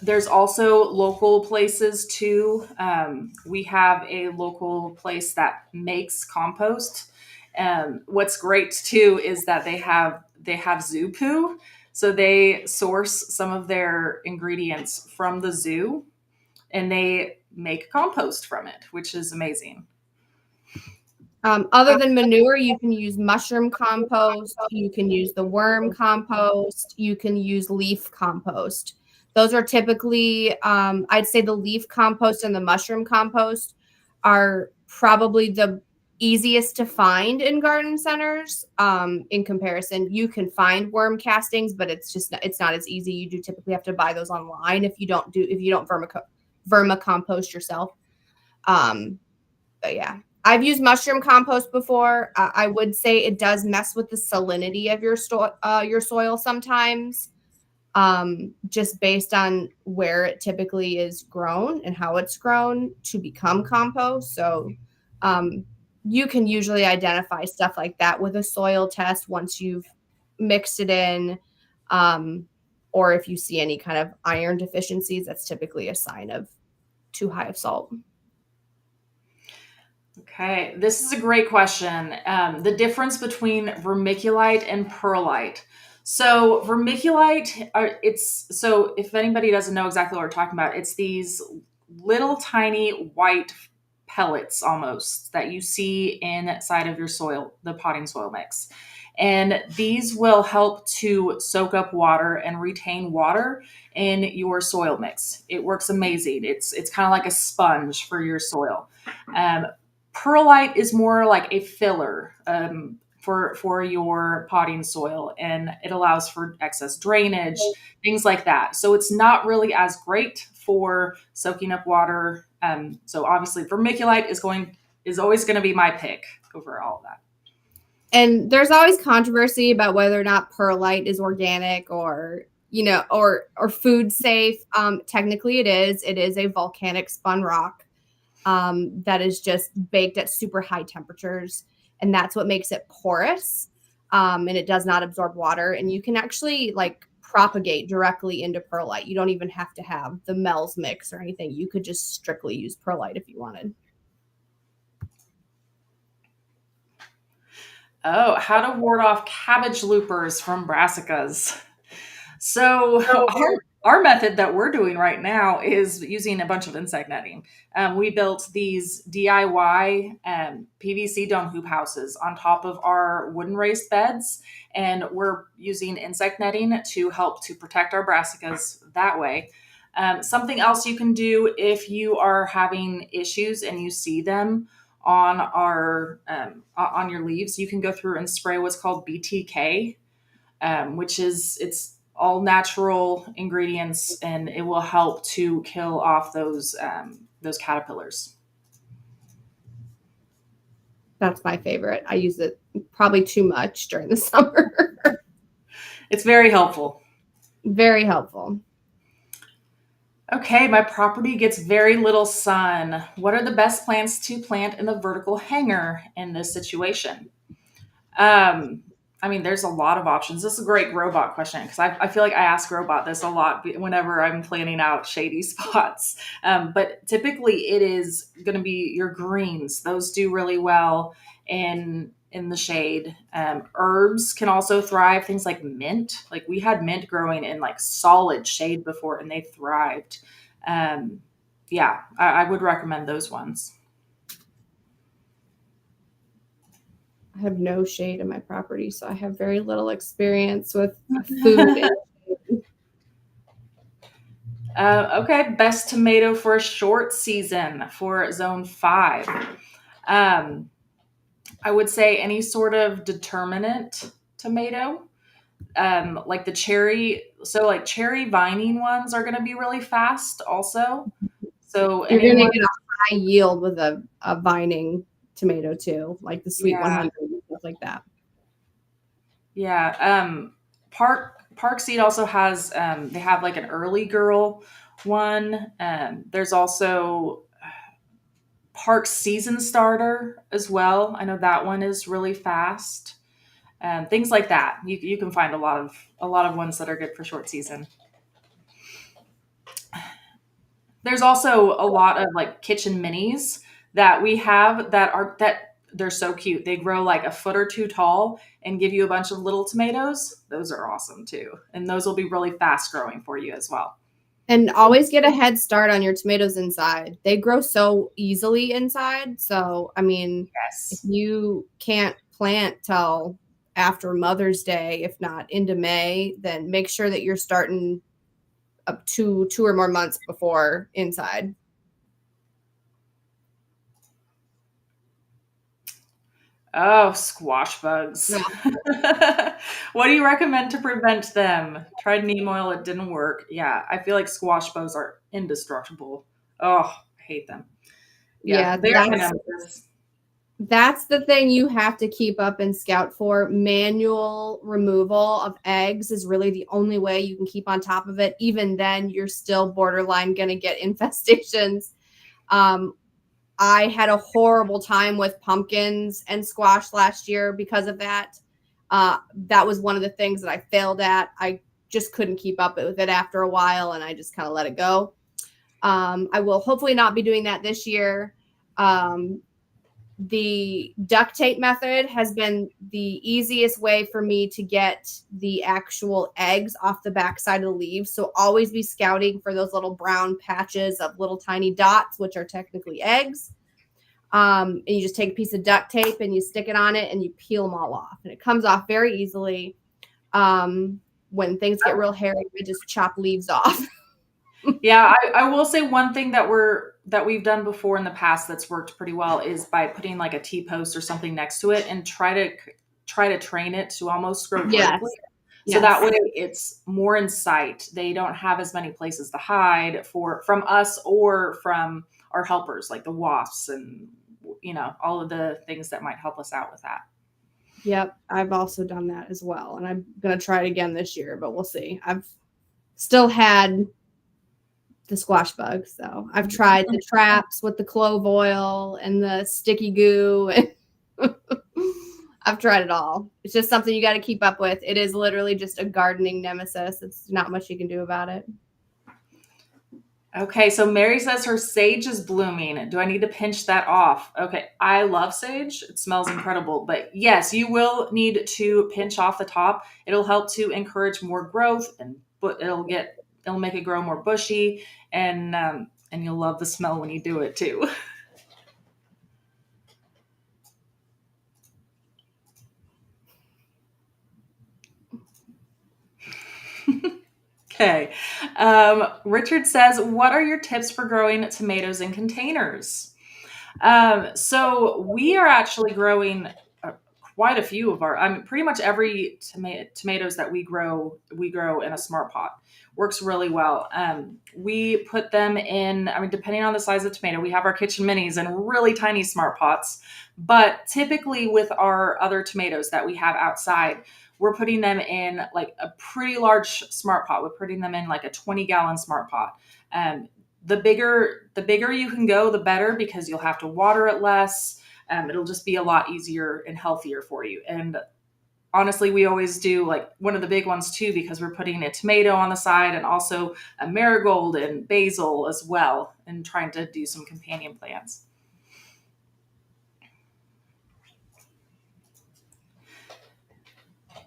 there's also local places too. We have a local place that makes compost. What's great too is that they have zoo poo, so they source some of their ingredients from the zoo and they make compost from it, which is amazing. Other than manure, you can use mushroom compost, you can use the worm compost, you can use leaf compost. Those are typically, I'd say the leaf compost and the mushroom compost are probably the easiest to find in garden centers. In comparison, you can find worm castings, but it's not as easy. You do typically have to buy those online if you don't vermicompost yourself. Um, but yeah, I've used mushroom compost before. I would say it does mess with the salinity of your soil sometimes, just based on where it typically is grown and how it's grown to become compost. So um, you can usually identify stuff like that with a soil test once you've mixed it in. Um, or if you see any kind of iron deficiencies, that's typically a sign of too high of salt. Okay, this is a great question. The difference between vermiculite and perlite. So vermiculite, so if anybody doesn't know exactly what we're talking about, it's these little tiny white pellets almost that you see inside of your soil, the potting soil mix. And these will help to soak up water and retain water in your soil mix. It works amazing. It's kind of like a sponge for your soil. Um, Perlite is more like a filler for your potting soil, and it allows for excess drainage, things like that. So it's not really as great for soaking up water. So obviously, vermiculite is always going to be my pick over all of that. And there's always controversy about whether or not perlite is organic or or food safe. Technically, it is. It is a volcanic spun rock that is just baked at super high temperatures, and that's what makes it porous. And it does not absorb water, and you can actually like propagate directly into perlite. You don't even have to have the Mel's mix or anything. You could just strictly use perlite if you wanted. Oh, how to ward off cabbage loopers from brassicas. So our method that we're doing right now is using a bunch of insect netting. We built these DIY PVC dome hoop houses on top of our wooden raised beds, and we're using insect netting to help to protect our brassicas that way. Something else you can do if you are having issues and you see them on your leaves, you can go through and spray what's called BTK, which is it's all natural ingredients, and it will help to kill off those caterpillars. That's my favorite. I use it probably too much during the summer. It's very helpful. Very helpful. Okay, my property gets very little sun. What are the best plants to plant in the vertical hanger in this situation? Um, I mean, there's a lot of options. This is a great robot question because I feel like I ask robot this a lot whenever I'm planning out shady spots. But typically, it is going to be your greens; those do really well in the shade. Herbs can also thrive. Things like mint, like we had mint growing in like solid shade before, and they thrived. Um, yeah, I would recommend those ones. I have no shade in my property, so I have very little experience with food. Okay, best tomato for a short season for zone 5. Um, I would say any sort of determinate tomato, like the cherry. So, like cherry vining ones are going to be really fast, also. So, You're going to anyone, get a high yield with a vining tomato too, like the sweet yeah, 100 and stuff like that. yeah. Park Seed also has. They have like an early girl one. There's also Park Season Starter as well. I know that one is really fast. Things like that. You can find a lot of ones that are good for short season. There's also a lot of like kitchen minis that we have that they're so cute. They grow like a foot or two tall and give you a bunch of little tomatoes. Those are awesome too, and those will be really fast growing for you as well. And always get a head start on your tomatoes inside. They grow so easily inside. So, I mean, if Yes. you can't plant till after Mother's Day, if not into May, then make sure that you're starting up to 2 or more months before inside. Oh, squash bugs. Yeah. What do you recommend to prevent them? Tried neem oil, it didn't work. Yeah, I feel like squash bugs are indestructible. Oh, I hate them. Yeah, Yeah, they are my nemesis. that's the thing you have to keep up and scout for. Manual removal of eggs is really the only way you can keep on top of it. Even then, you're still borderline going to get infestations. Um, I had a horrible time with pumpkins and squash last year because of that. That was one of the things that I failed at. I just couldn't keep up with it after a while, and I just kind of let it go. I will hopefully not be doing that this year. Um, the duct tape method has been the easiest way for me to get the actual eggs off the backside of the leaves. So always be scouting for those little brown patches of little tiny dots, which are technically eggs. And you just take a piece of duct tape and you stick it on it and you peel them all off. And it comes off very easily. When things get real hairy, we just chop leaves off. Yeah, I will say one thing that we've done before in the past that's worked pretty well is by putting like a T-post or something next to it and try to train it to almost grow vertically. Yes. So that Yes. way it's more in sight. They don't have as many places to hide for from us or from our helpers like the wasps and all of the things that might help us out with that. Yep. I've also done that as well. And I'm going to try it again this year, but we'll see. I've still had the squash bug. So I've tried the traps with the clove oil and the sticky goo. I've tried it all. It's just something you got to keep up with. It is literally just a gardening nemesis. It's not much you can do about it. Okay, so Mary says her sage is blooming. Do I need to pinch that off? Okay, I love sage. It smells incredible. But yes, you will need to pinch off the top. It'll help to encourage more growth and but it'll make it grow more bushy and you'll love the smell when you do it too. Okay. Richard says, "What are your tips for growing tomatoes in containers?" So we are actually growing quite a few of our. I mean, pretty much every tomatoes that we grow in a smart pot. Works really well. We put them in. I mean, depending on the size of tomato, we have our kitchen minis and really tiny smart pots. But typically, with our other tomatoes that we have outside, we're putting them in like a pretty large smart pot. We're putting them in like a 20-gallon smart pot. Um, the bigger you can go, the better because you'll have to water it less. It'll just be a lot easier and healthier for you. And honestly, we always do like one of the big ones too because we're putting a tomato on the side and also a marigold and basil as well, and trying to do some companion plants.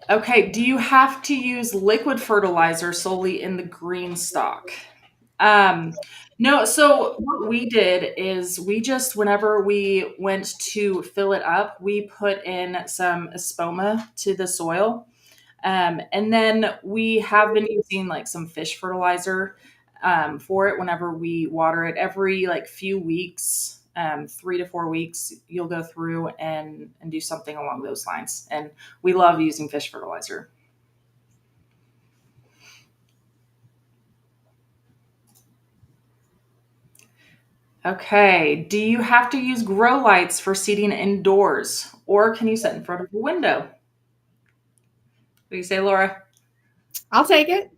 Okay, do you have to use liquid fertilizer solely in the green stock? Um, no, so what we did is we just, whenever we went to fill it up, we put in some espoma to the soil. And then we have been using like some fish fertilizer for it whenever we water it every like few weeks, 3 to 4 weeks, you'll go through and do something along those lines. And we love using fish fertilizer. Okay. Do you have to use grow lights for seating indoors, or can you sit in front of a window? What do you say, Laura? I'll take it.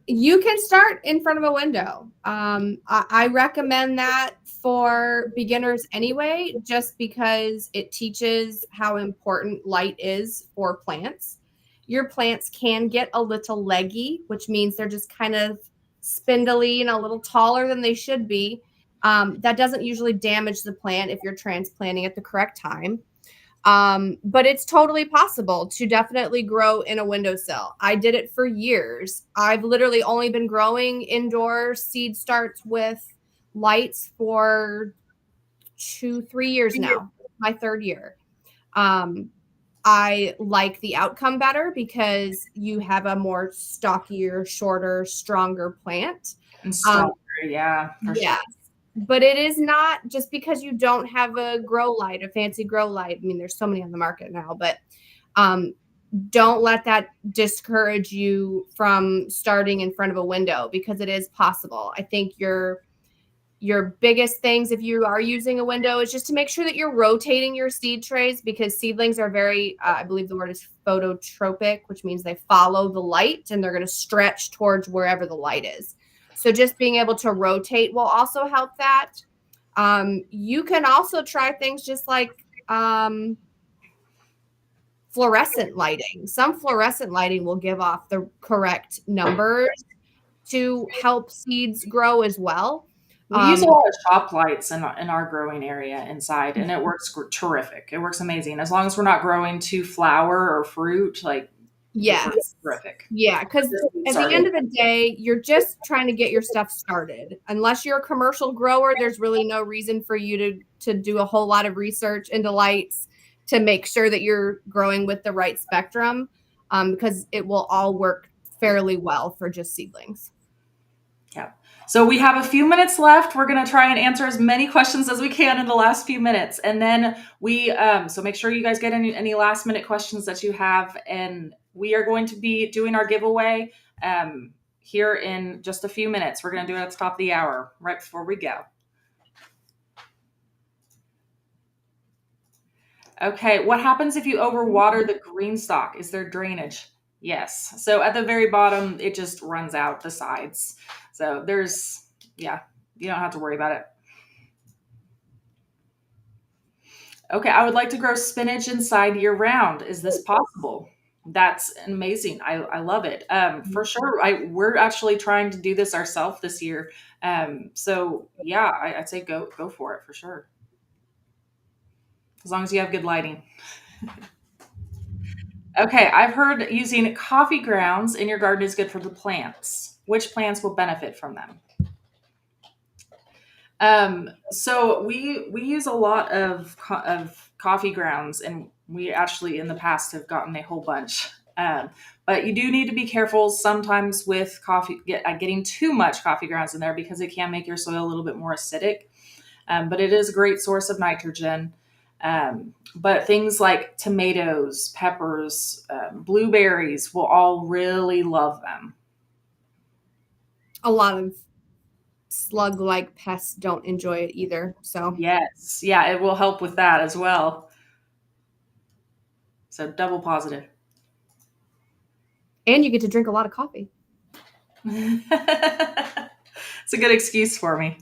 You can start in front of a window. I recommend that for beginners anyway, just because it teaches how important light is for plants. Your plants can get a little leggy, which means they're just kind of spindly and a little taller than they should be. That doesn't usually damage the plant if you're transplanting at the correct time. But it's totally possible to definitely grow in a windowsill. I did it for years. I've literally only been growing indoor seed starts with lights for 2-3 years now, my third year. Um, I like the outcome better because you have a more stockier, shorter, stronger plant. And Um, stronger, yeah, for sure. yes, but it is not just because you don't have a grow light, a fancy grow light. I mean, there's so many on the market now, but um, don't let that discourage you from starting in front of a window because it is possible. I think your biggest things if you are using a window is just to make sure that you're rotating your seed trays because seedlings are very I believe the word is phototropic, which means they follow the light and they're going to stretch towards wherever the light is. So just being able to rotate will also help that. You can also try things just like fluorescent lighting. Some fluorescent lighting will give off the correct numbers to help seeds grow as well. We use a lot of shop lights in our growing area inside, and it works terrific. It works amazing as long as we're not growing to flower or fruit. Like, it works Yes. terrific. Yeah, because at the end of the day, you're just trying to get your stuff started. Unless you're a commercial grower, there's really no reason for you to do a whole lot of research into lights to make sure that you're growing with the right spectrum, because it will all work fairly well for just seedlings. Yeah. So we have a few minutes left. We're going to try and answer as many questions as we can in the last few minutes. And then so make sure you guys get any last minute questions that you have. And we are going to be doing our giveaway here in just a few minutes. We're going to do it at the top of the hour, right before we go. Okay. What happens if you overwater the Greenstalk? Is there drainage? Yes. So at the very bottom, it just runs out the sides. So yeah, you don't have to worry about it. Okay, I would like to grow spinach inside year round. Is this possible? That's amazing. I love it. For sure. We're actually trying to do this ourselves this year. So yeah, I'd say go for it for sure. As long as you have good lighting. Okay, I've heard using coffee grounds in your garden is good for the plants. Which plants will benefit from them? So we use a lot of coffee grounds, and we actually in the past have gotten a whole bunch. But you do need to be careful sometimes with getting too much coffee grounds in there because it can make your soil a little bit more acidic. But it is a great source of nitrogen. But things like tomatoes, peppers, blueberries will all really love them. A lot of slug-like pests don't enjoy it either. So Yes, yeah, it will help with that as well. So double positive. and you get to drink a lot of coffee. It's a good excuse for me.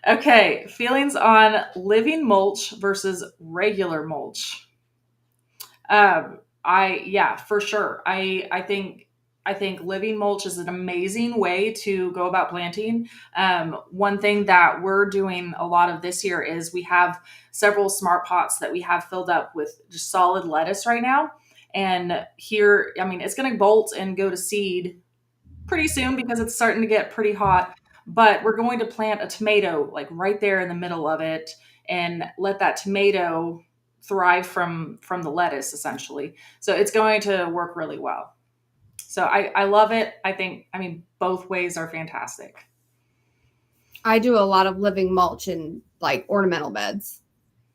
Okay, feelings on living mulch versus regular mulch. Yeah, for sure. I think living mulch is an amazing way to go about planting. One thing that we're doing a lot of this year is we have several smart pots that we have filled up with just solid lettuce right now. And here, I mean, it's going to bolt and go to seed pretty soon because it's starting to get pretty hot. But we're going to plant a tomato like right there in the middle of it and let that tomato thrive from the lettuce essentially. So it's going to work really well. So I love it. I mean, both ways are fantastic. I do a lot of living mulch in like ornamental beds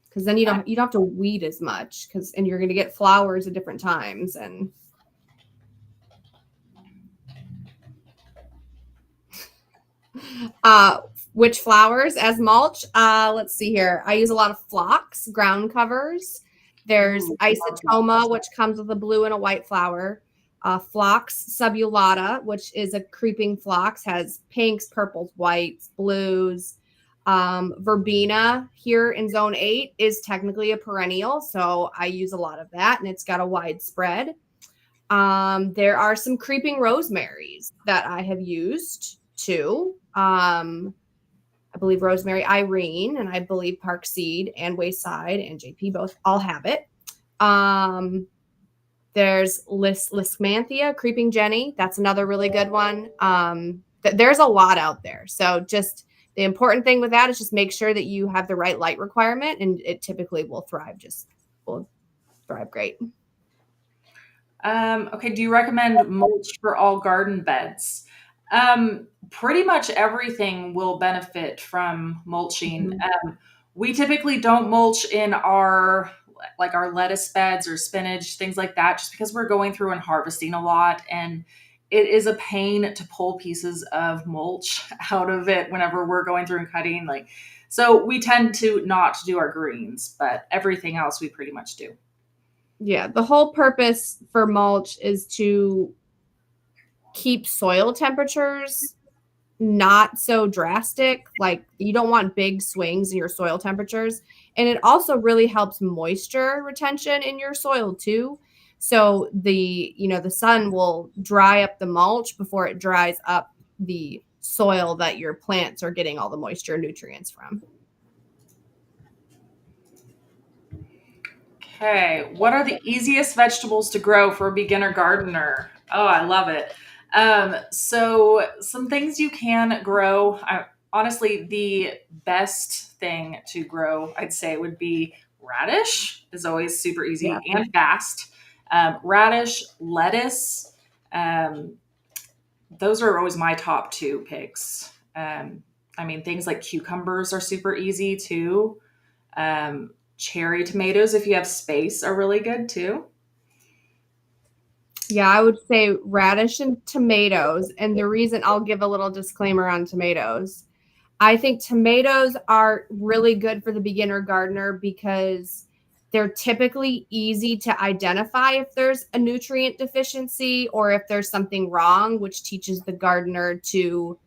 because then you don't have to weed as much and you're going to get flowers at different times and which flowers as mulch? Let's see here. I use a lot of phlox ground covers. There's isotoma, which comes with a blue and a white flower. Phlox subulata, which is a creeping phlox, has pinks, purples, whites, blues. Verbena here in zone 8 is technically a perennial, so I use a lot of that, and it's got a wide spread. There are some creeping rosemaries that I have used too. I believe Rosemary Irene, and I believe Park Seed and Wayside and JP both all have it. There's Lismanthia, Creeping Jenny. That's another really good one. There's a lot out there. So just the important thing with that is just make sure that you have the right light requirement, and it typically will thrive great. Okay, do you recommend mulch for all garden beds? Pretty much everything will benefit from mulching. Mm-hmm. We typically don't mulch in our lettuce beds or spinach, things like that, just because we're going through and harvesting a lot, and it is a pain to pull pieces of mulch out of it whenever we're going through and cutting. So we tend to not do our greens, but everything else we pretty much do. Yeah, the whole purpose for mulch is to keep soil temperatures not so drastic. Like you don't want big swings in your soil temperatures. And it also really helps moisture retention in your soil too. So the sun will dry up the mulch before it dries up the soil that your plants are getting all the moisture and nutrients from. Okay, what are the easiest vegetables to grow for a beginner gardener? Oh, I love it. So some things you can grow. Honestly, the best thing to grow, I'd say, would be radish. Is always super Yeah. easy and fast. Radish, lettuce. Um, those are always my top two picks. I mean, things like cucumbers are super easy too. Cherry tomatoes, if you have space, are really good too. Yeah, I would say radish and tomatoes. And the reason, I'll give a little disclaimer on tomatoes. I think tomatoes are really good for the beginner gardener because they're typically easy to identify if there's a nutrient deficiency or if there's something wrong, which teaches the gardener to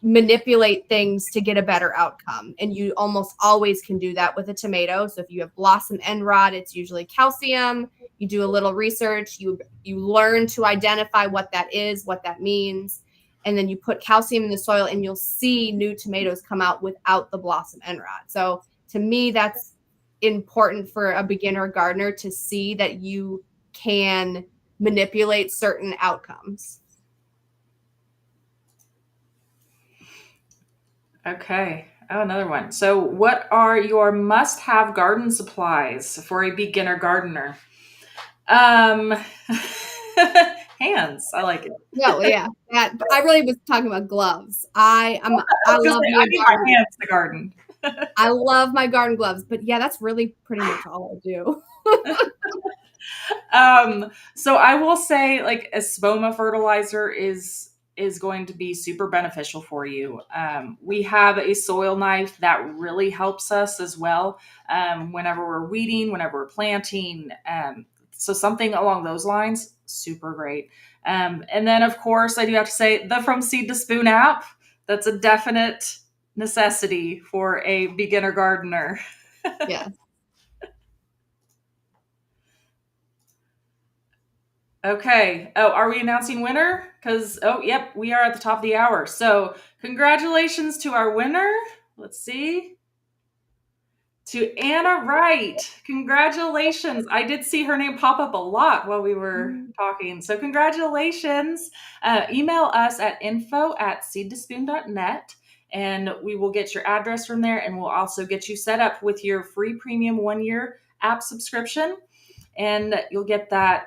manipulate things to get a better outcome. And you almost always can do that with a tomato. So if you have blossom end rot, it's usually calcium. You do a little research, you learn to identify what that is, what that means, and then you put calcium in the soil and you'll see new tomatoes come out without the blossom end rot. So to me, that's important for a beginner gardener to see that you can manipulate certain outcomes. Okay. Oh, another one. So, what are your must-have garden supplies for a beginner gardener? Um, hands. I like it. No, yeah. I really was talking about gloves. I I was gonna love say me I a need my garden. hands to garden. I love my garden gloves, but yeah, that's really pretty much all I do. So I will say, like, a spoma fertilizer is going to be super beneficial for you. We have a soil knife that really helps us as well. Whenever we're weeding, whenever we're planting, so something along those lines, super great. And then, of course, I do have to say the From Seed to Spoon app. That's a definite necessity for a beginner gardener. Yeah. Okay. Oh, are we announcing winner? Yep, we are at the top of the hour. So, congratulations to our winner. Let's see. To Anna Wright. Congratulations. I did see her name pop up a lot while we were talking. So, congratulations. Email us at info@seedtospoon.net and we will get your address from there. And we'll also get you set up with your free premium 1 year app subscription. And you'll get that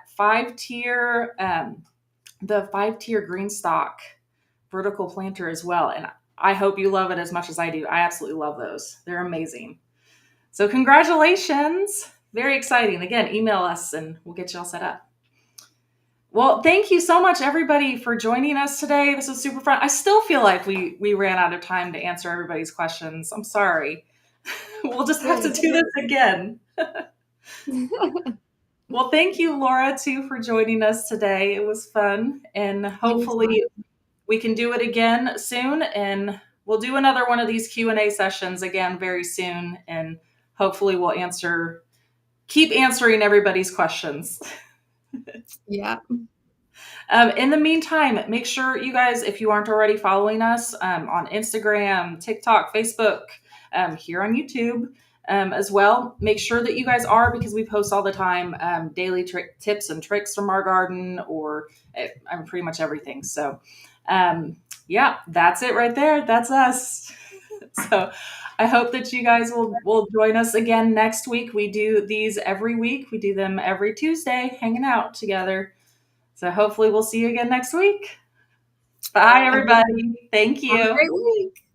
the 5 tier Greenstalk vertical planter as well. And I hope you love it as much as I do. I absolutely love those. They're amazing. So congratulations. Very exciting. Again, email us and we'll get you all set up. Well, thank you so much, everybody, for joining us today. This was super fun. I still feel like we ran out of time to answer everybody's questions. I'm sorry. We'll just have to do this again. Well, thank you, Laura, too, for joining us today. It was fun, and hopefully we can do it again soon. And we'll do another one of these Q&A sessions again very soon, and hopefully we'll keep answering everybody's questions. Yeah. In the meantime, make sure you guys, if you aren't already following us on Instagram, TikTok, Facebook, here on YouTube as well, make sure that you guys are, because we post all the time daily tips and tricks from our garden, or pretty much everything. So, yeah, that's it right there. That's us. So I hope that you guys will join us again next week. We do these every week. We do them every Tuesday, hanging out together. So hopefully we'll see you again next week. Bye, Everyone, everybody. Thank have a you. great week.